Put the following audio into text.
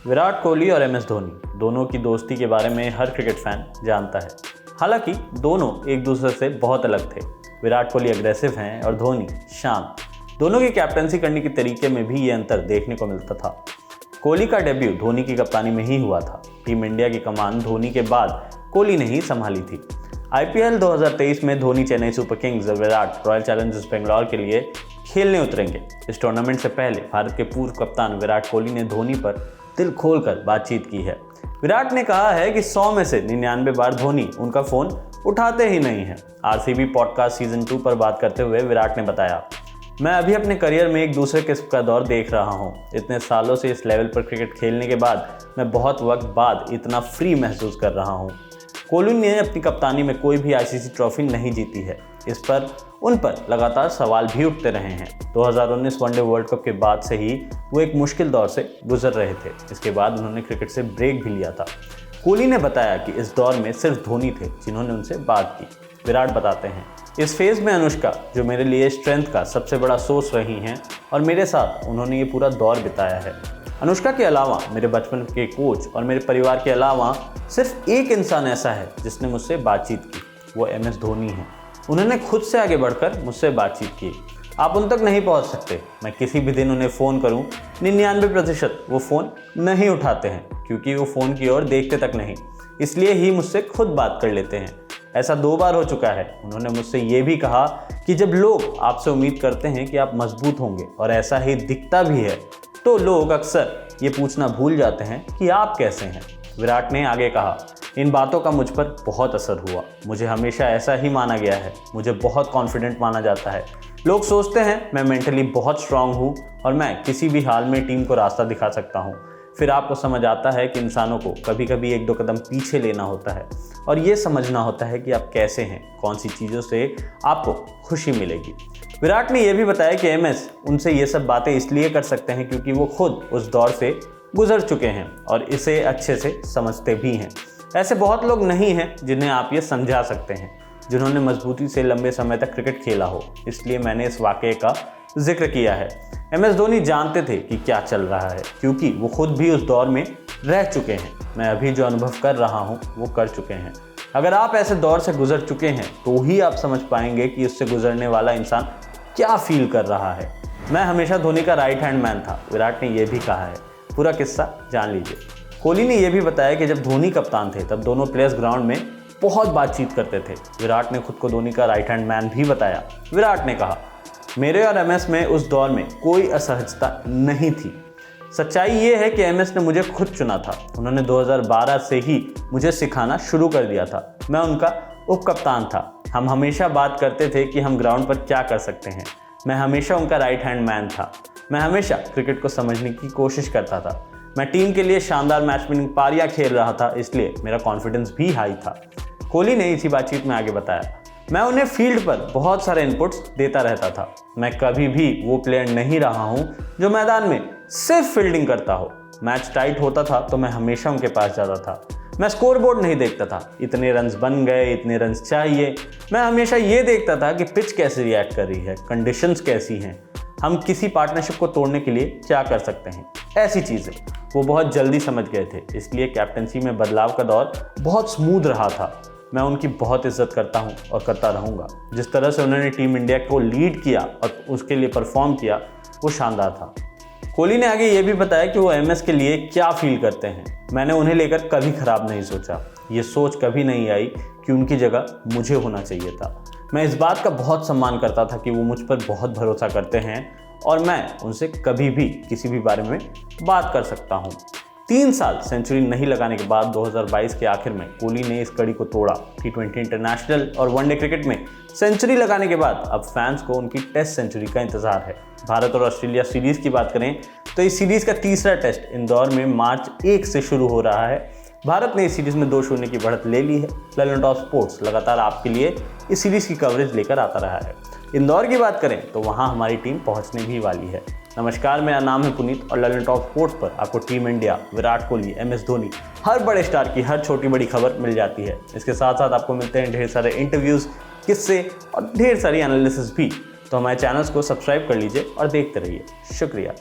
विराट कोहली और MS धोनी दोनों की दोस्ती के बारे में हर क्रिकेट फैन जानता है। हालांकि दोनों एक दूसरे से बहुत अलग थे। विराट कोहली अग्रेसिव हैं और धोनी शांत। दोनों की कैप्टनसी करने के तरीके में भी ये अंतर देखने को मिलता था। कोहली का डेब्यू धोनी की कप्तानी में ही हुआ था। टीम इंडिया की कमान धोनी के बाद कोहली ने ही संभाली थी। IPL 2023 में धोनी चेन्नई सुपर किंग्स और विराट रॉयल चैलेंजर्स बेंगलोर के लिए खेलने उतरेंगे। इस टूर्नामेंट से पहले भारत के पूर्व कप्तान विराट कोहली ने धोनी पर दिल खोलकर बातचीत की है। विराट ने कहा है कि 100 में से 99 बार धोनी उनका फ़ोन उठाते ही नहीं है। RCB पॉडकास्ट सीजन 2 पर बात करते हुए विराट ने बताया, मैं अभी अपने करियर में एक दूसरे किस्म का दौर देख रहा हूँ। इतने सालों से इस लेवल पर क्रिकेट खेलने के बाद मैं बहुत वक्त बाद इतना फ्री महसूस कर रहा हूँ। कोहली ने अपनी कप्तानी में कोई भी ICC ट्रॉफी नहीं जीती है। इस पर उन पर लगातार सवाल भी उठते रहे हैं। 2019 वनडे वर्ल्ड कप के बाद से ही वो एक मुश्किल दौर से गुजर रहे थे। इसके बाद उन्होंने क्रिकेट से ब्रेक भी लिया था। कोहली ने बताया कि इस दौर में सिर्फ धोनी थे जिन्होंने उनसे बात की। विराट बताते हैं, इस फेज़ में अनुष्का जो मेरे लिए स्ट्रेंथ का सबसे बड़ा सोर्स रही हैं और मेरे साथ उन्होंने ये पूरा दौर बिताया है। अनुष्का के अलावा मेरे बचपन के कोच और मेरे परिवार के अलावा सिर्फ एक इंसान ऐसा है जिसने मुझसे बातचीत की, वो MS धोनी है। उन्होंने खुद से आगे बढ़कर मुझसे बातचीत की। आप उन तक नहीं पहुंच सकते। मैं किसी भी दिन उन्हें फ़ोन करूं, 99% वो फ़ोन नहीं उठाते हैं क्योंकि वो फ़ोन की ओर देखते तक नहीं, इसलिए ही मुझसे खुद बात कर लेते हैं। ऐसा 2 बार हो चुका है। उन्होंने मुझसे ये भी कहा कि जब लोग आपसे उम्मीद करते हैं कि आप मजबूत होंगे और ऐसा ही दिखता भी है, तो लोग अक्सर ये पूछना भूल जाते हैं कि आप कैसे हैं। विराट ने आगे कहा, इन बातों का मुझ पर बहुत असर हुआ। मुझे हमेशा ऐसा ही माना गया है। मुझे बहुत कॉन्फिडेंट माना जाता है। लोग सोचते हैं मैं मेंटली बहुत स्ट्रांग हूँ और मैं किसी भी हाल में टीम को रास्ता दिखा सकता हूँ। फिर आपको समझ आता है कि इंसानों को कभी कभी 1-2 कदम पीछे लेना होता है और ये समझना होता है कि आप कैसे हैं, कौन सी चीज़ों से आपको खुशी मिलेगी। विराट ने यह भी बताया कि MS उनसे ये सब बातें इसलिए कर सकते हैं क्योंकि वो खुद उस दौर से गुजर चुके हैं और इसे अच्छे से समझते भी हैं। ऐसे बहुत लोग नहीं हैं जिन्हें आप ये समझा सकते हैं, जिन्होंने मजबूती से लंबे समय तक क्रिकेट खेला हो। इसलिए मैंने इस वाक़ये का जिक्र किया है। MS धोनी जानते थे कि क्या चल रहा है क्योंकि वो खुद भी उस दौर में रह चुके हैं। मैं अभी जो अनुभव कर रहा हूँ वो कर चुके हैं। अगर आप ऐसे दौर से गुजर चुके हैं तो ही आप समझ पाएंगे कि उससे गुजरने वाला इंसान क्या फील कर रहा है। मैं हमेशा धोनी का राइट हैंड मैन था, विराट ने यह भी कहा है। पूरा किस्सा जान लीजिए। कोहली ने यह भी बताया कि जब धोनी कप्तान थे तब दोनों प्लेयर्स ग्राउंड में बहुत बातचीत करते थे। विराट ने खुद को धोनी का राइट हैंड मैन भी बताया। विराट ने कहा, मेरे और MS में उस दौर में कोई असहजता नहीं थी। सच्चाई ये है कि MS ने मुझे खुद चुना था। उन्होंने 2012 से ही मुझे सिखाना शुरू कर दिया था। मैं उनका उप कप्तान था। हम हमेशा बात करते थे कि हम ग्राउंड पर क्या कर सकते हैं। मैं हमेशा उनका राइट हैंड मैन था। मैं हमेशा क्रिकेट को समझने की कोशिश करता था। मैं टीम के लिए शानदार मैच विनिंग पारियां खेल रहा था, इसलिए मेरा कॉन्फिडेंस भी हाई था। कोहली ने इसी बातचीत में आगे बताया, मैं उन्हें फील्ड पर बहुत सारे इनपुट्स देता रहता था। मैं कभी भी वो प्लेयर नहीं रहा हूँ जो मैदान में सिर्फ फील्डिंग करता हो। मैच टाइट होता था तो मैं हमेशा उनके पास जाता था। मैं स्कोर बोर्ड नहीं देखता था, इतने रन्स बन गए, इतने रन्स चाहिए। मैं हमेशा ये देखता था कि पिच कैसे रिएक्ट कर रही है, कंडीशंस कैसी हैं, हम किसी पार्टनरशिप को तोड़ने के लिए क्या कर सकते हैं। ऐसी चीज़ें वो बहुत जल्दी समझ गए थे। इसलिए कैप्टनसी में बदलाव का दौर बहुत स्मूथ रहा था। मैं उनकी बहुत इज्जत करता हूं और करता रहूंगा। जिस तरह से उन्होंने टीम इंडिया को लीड किया और उसके लिए परफॉर्म किया, वो शानदार था। कोहली ने आगे ये भी बताया कि वो MS के लिए क्या फील करते हैं। मैंने उन्हें लेकर कभी खराब नहीं सोचा। ये सोच कभी नहीं आई कि उनकी जगह मुझे होना चाहिए था। मैं इस बात का बहुत सम्मान करता था कि वो मुझ पर बहुत भरोसा करते हैं और मैं उनसे कभी भी किसी भी बारे में बात कर सकता हूँ। 3 साल सेंचुरी नहीं लगाने के बाद 2022 के आखिर में कोहली ने इस कड़ी को तोड़ा। T20 इंटरनेशनल और वनडे क्रिकेट में सेंचुरी लगाने के बाद अब फैंस को उनकी टेस्ट सेंचुरी का इंतजार है। भारत और ऑस्ट्रेलिया सीरीज़ की बात करें तो इस सीरीज़ का तीसरा टेस्ट इंदौर में मार्च 1 से शुरू हो रहा है। भारत ने इस सीरीज़ में 2-0 की बढ़त ले ली है। ललन टॉप स्पोर्ट्स लगातार आपके लिए इस सीरीज़ की कवरेज लेकर आता रहा है। इंदौर की बात करें तो वहाँ हमारी टीम पहुँचने भी वाली है। नमस्कार, मेरा नाम है पुनीत और ललन टॉप स्पोर्ट्स पर आपको team India, Virat Kohli, MS Dhoni, हर बड़े स्टार की हर छोटी बड़ी खबर मिल जाती है। इसके साथ साथ आपको मिलते हैं ढेर सारे इंटरव्यूज़, किस्से और ढेर सारी एनालिसिस भी। तो हमारे चैनल्स को सब्सक्राइब कर लीजिए और देखते रहिए। शुक्रिया।